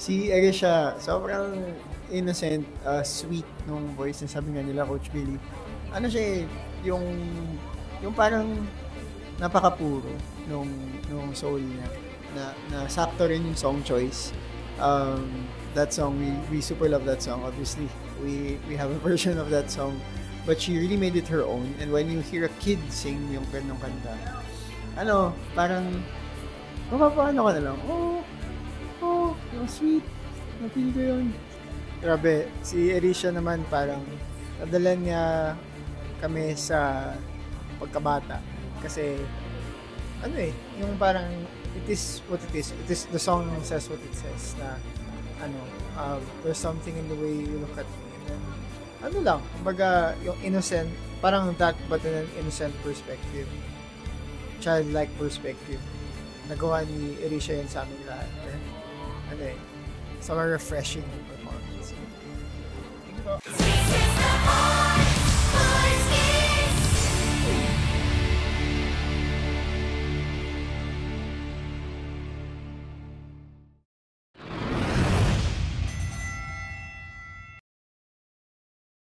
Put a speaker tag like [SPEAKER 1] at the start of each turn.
[SPEAKER 1] Si Erisha, sobrang innocent, sweet nung voice na sabi nga nila, Coach Billy. Ano siya eh, yung, yung parang napakapuro nung soul niya. Na sakto rin yung song choice. That song, we super love that song. Obviously, we have a version of that song. But she really made it her own. And when you hear a kid sing yung ganong kanta, parang, mapapaano ka na lang, yung sweet, napili ko yun. Grabe, si Erisha naman parang, nadala niya kami sa pagkabata. Kasi, yung parang, it is what it is. It is, the song says what it says, na, there's something in the way you look at me. And then, kumbaga, yung innocent, parang that, but in an innocent perspective. Childlike perspective. Nagawa ni Erisha yan sa aming lahat. So refreshing performance. Thank you po.